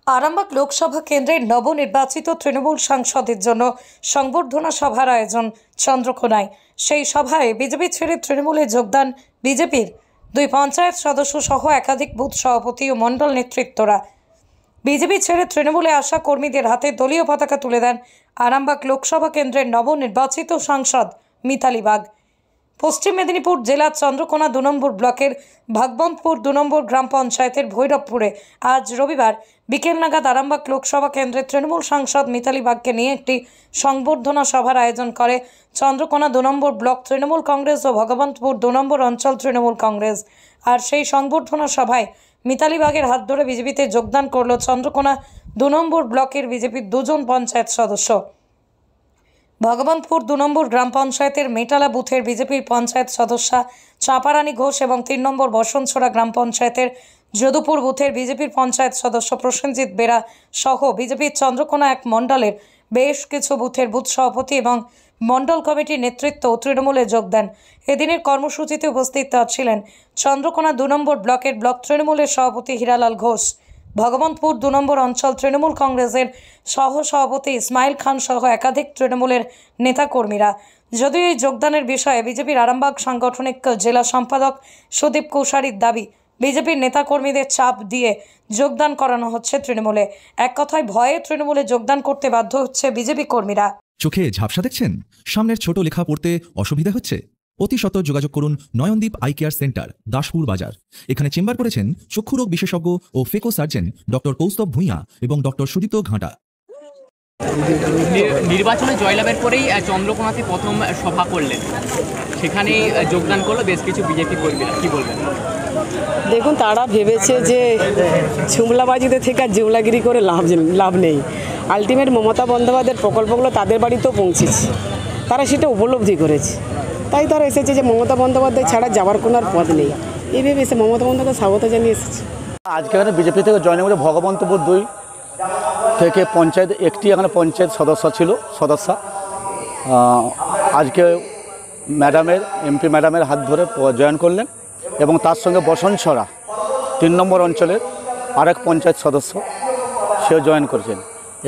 আরামবাগ লোকসভা কেন্দ্রের নবনির্বাচিত তৃণমূল সাংসদের জন্য সংবর্ধনা সভার আয়োজন চন্দ্রকোনায়। সেই সভায় বিজেপি ছেড়ে তৃণমূলে যোগদান বিজেপির 2 পঞ্চায়েত সদস্য সহ একাধিক বুথ সভাপতি ও মণ্ডল নেতৃত্বরা। বিজেপি ছেড়ে তৃণমূলে আসা কর্মীদের হাতে দলীয় পতাকা তুলে দেন আরামবাগ লোকসভা কেন্দ্রের নবনির্বাচিত সাংসদ মিতালি বাগ। পশ্চিম মেদিনীপুর জেলার চন্দ্রকোনা 2 নম্বর ব্লকের ভাগবন্তপুর 2 নম্বর গ্রাম পঞ্চায়েতের ভৈরবপুরে আজ রবিবার বিকেল নাগাদ আরামবাগ লোকসভা কেন্দ্রের তৃণমূল সাংসদ মিতালি বাগকে নিয়ে একটি সংবর্ধনা সভার আয়োজন করে চন্দ্রকোনা 2 নম্বর ব্লক তৃণমূল কংগ্রেস ও ভগবন্তপুর 2 নম্বর অঞ্চল তৃণমূল কংগ্রেস। আর সেই সংবর্ধনা সভায় মিতালি বাগের হাত ধরে বিজেপিতে যোগদান করল চন্দ্রকোনা 2 নম্বর ব্লকের বিজেপির 2 জন পঞ্চায়েত সদস্য। ভগবন্তপুর 2 নম্বর গ্রাম পঞ্চায়েতের মেটালা বুথের বিজেপির পঞ্চায়েত সদস্যা চাঁপারানী ঘোষ এবং 3 নম্বর বসনছড়া গ্রাম পঞ্চায়েতের যদুপুর বুথের বিজেপির পঞ্চায়েত সদস্য প্রসেনজিৎ বেরা সহ বিজেপির চন্দ্রকোনা 1 মণ্ডলের বেশ কিছু বুথের বুথ সভাপতি এবং মণ্ডল কমিটির নেতৃত্ব তৃণমূলে যোগ দেন। এদিনের কর্মসূচিতে উপস্থিত ছিলেন চন্দ্রকোনা 2 নম্বর ব্লকের ব্লক তৃণমূলের সভাপতি হীরালাল ঘোষ, ভগবন্তপুর 2 নম্বর অঞ্চল তৃণমূল কংগ্রেসের সহ সভাপতি ইসমাইল খান সহ একাধিক তৃণমূলের নেতাকর্মীরা। যদিও এই যোগদানের বিষয়ে বিজেপির আরামবাগ সাংগঠনিক জেলা সম্পাদক সুদীপ কৌশারীর দাবি, বিজেপির নেতাকর্মীদের চাপ দিয়ে যোগদান করানো হচ্ছে তৃণমূলে। এক কথায় ভয়ে তৃণমূলে যোগদান করতে বাধ্য হচ্ছে বিজেপি কর্মীরা। চোখে ঝাপসা দেখছেন? সামনের ছোট লেখা পড়তে অসুবিধা হচ্ছে? অতি সত্বর যোগাযোগ করুন Nayandeep eye care centre, Daspur Bazar. এখানে চেম্বার করেছেন চক্ষুরোগ বিশেষজ্ঞ ও phaco surgeon doctor Kaustav Bhuiyan এবং ডক্টর সুদীপ্ত ঘাটা। নির্বাচনে জয়লাভের পরেই চন্দ্রকোনাতে প্রথম সভা করলেন, সেখানে যোগদান করলো বেশ কিছু বিজেপি কর্মীরা, কি বলবেন? দেখুন, তারা ভেবেছে যে ঝুমলাবাজিতে থেকে আর জুমলাগিরি করে লাভ নেই। আলটিমেট মমতা বন্দ্যোপাধ্যায়ের প্রকল্পগুলো তাদের বাড়িতেও পৌঁছেছে, তারা সেটা উপলব্ধি করেছে। তাই তারা এসেছে যে মমতা বন্দ্যোপাধ্যায় ছাড়া যাওয়ার কোনো আর পথ নেই, এই ভেবে এসে মমতা বন্দ্যোপাধ্যায় স্বাগত জানিয়ে এসেছে। আজকে এখানে বিজেপি থেকে জয়েন করে ভগবন্তপুর 2 থেকে পঞ্চায়েত একটি এখানে পঞ্চায়েত সদস্যা আজকে এমপি ম্যাডামের হাত ধরে জয়েন করলেন এবং তার সঙ্গে বসনছড়া 3 নম্বর অঞ্চলের আরেক পঞ্চায়েত সদস্য সেও জয়েন করেছেন।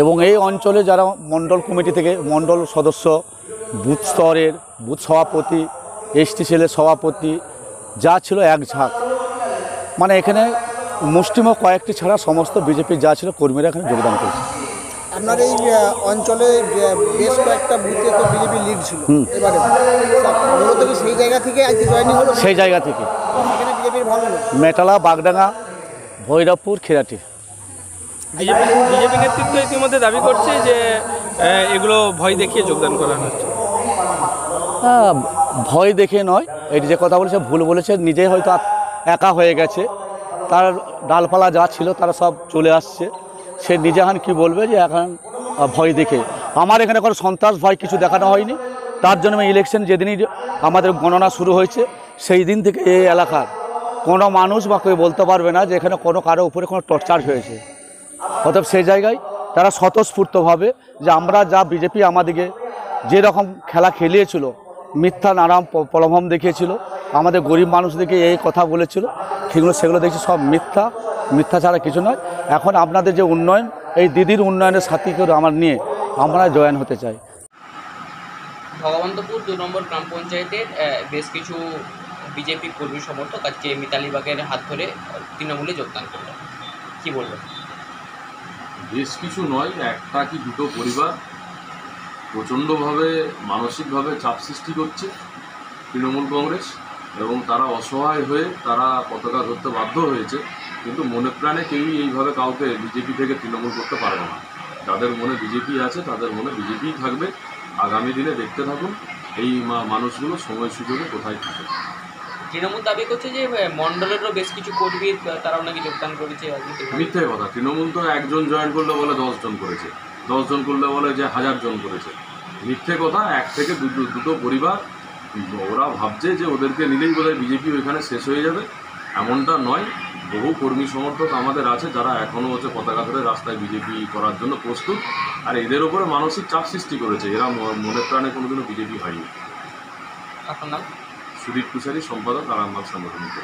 এবং এই অঞ্চলে যারা মণ্ডল কমিটি থেকে মণ্ডল সদস্য, বুথ স্তরের বুথ সভাপতি, এসটি সেলের সভাপতি যা ছিল এক ঝাঁক, মানে এখানে মুষ্টিমেয় কয়েকটি ছাড়া সমস্ত বিজেপির যা ছিল কর্মীরা এখানে যোগদান করেছে। আপনার এই অঞ্চলে বেশ কয়েকটা বুথে তো বিজেপি লিড ছিল, এবারে মূলত কি সেই জায়গা থেকে আজকে জয়েনিং হলো? সেই জায়গা থেকে এখানে বিজেপির ভালো মেটালা, বাগডাঙ্গা, ভৈরবপুর, খেরাটি। বিজেপি নেতৃত্ব ইতিমধ্যে দাবি করছে যে এগুলো ভয় দেখিয়ে যোগদান করানো হচ্ছে। ভয় দেখে নয়, এটি যে কথা বলেছে ভুল বলেছে, নিজেই হয়তো একা হয়ে গেছে, তার ডালপালা যা ছিল তারা সব চলে আসছে, সে নিজে এখন কী বলবে যে এখন ভয় দেখে। আমার এখানে কোনো সন্ত্রাস ভয় কিছু দেখানো হয়নি। তার জন্য ইলেকশন যেদিনই আমাদের গণনা শুরু হয়েছে সেই দিন থেকে এই এলাকার কোনো মানুষ বা কেউ বলতে পারবে না যে এখানে কোনো কারো উপরে কোনো টর্চার হয়েছে। অতএব সেই জায়গায় তারা স্বতঃস্ফূর্তভাবে যে আমরা যা বিজেপি আমাদেরকে যেরকম খেলা খেলিয়েছিল, মিথ্যা নানাম প্রলোভন দেখিয়েছিল, আমাদের গরিব মানুষদেরকে এই কথা বলেছিল, সেগুলো দেখছি সব মিথ্যা ছাড়া কিছু নয়। এখন আপনাদের যে উন্নয়ন, এই দিদির উন্নয়নের সাথী করে আমরা জয়েন হতে চাই। ভগবন্তপুর 2 নম্বর গ্রাম পঞ্চায়েতের বেশ কিছু বিজেপি কর্মী সমর্থক আজকে মিতালি বাগের হাত ধরে তৃণমূলে যোগদান করল, কি বলবেন? বেশ কিছু নয়, একটা কি দুটো পরিবার প্রচণ্ডভাবে মানসিকভাবে চাপ সৃষ্টি করছে তৃণমূল কংগ্রেস, এবং তারা অসহায় হয়ে তারা পতাকা ধরতে বাধ্য হয়েছে। কিন্তু মনে প্রাণে কেউই এইভাবে কাউকে বিজেপি থেকে তৃণমূল করতে পারবে না। যাদের মনে বিজেপি আছে তাদের মনে বিজেপিই থাকবে। আগামী দিনে দেখতে থাকুন এই মানুষগুলো সময় সুযোগে কোথায় থাকে। তৃণমূল দাবি করছে যে মণ্ডলেরও বেশ কিছু কর্মী তারাও নাকি যোগদান করেছে। মিথ্যে কথা। তৃণমূল তো একজন জয়েন করলে বলে 10 জন করেছে, 10 জন করলে বলে যে 1000 জন করেছে। মিথ্যে কথা। 1 থেকে দুটো পরিবার ওরা ভাবছে যে ওদেরকে নিলেই বোধহয় বিজেপি ওইখানে শেষ হয়ে যাবে, এমনটা নয়। বহু কর্মী সমর্থক আমাদের আছে যারা এখনও পতাকা ধরে রাস্তায় বিজেপি করার জন্য প্রস্তুত, আর এদের ওপরে মানসিক চাপ সৃষ্টি করেছে। এরা মনে প্রাণে কোনোদিনও বিজেপি হয়নি। আপনার নাম? সুদীপ কৌশারী, সম্পাদক, আরামবাগ সাংগঠনিক।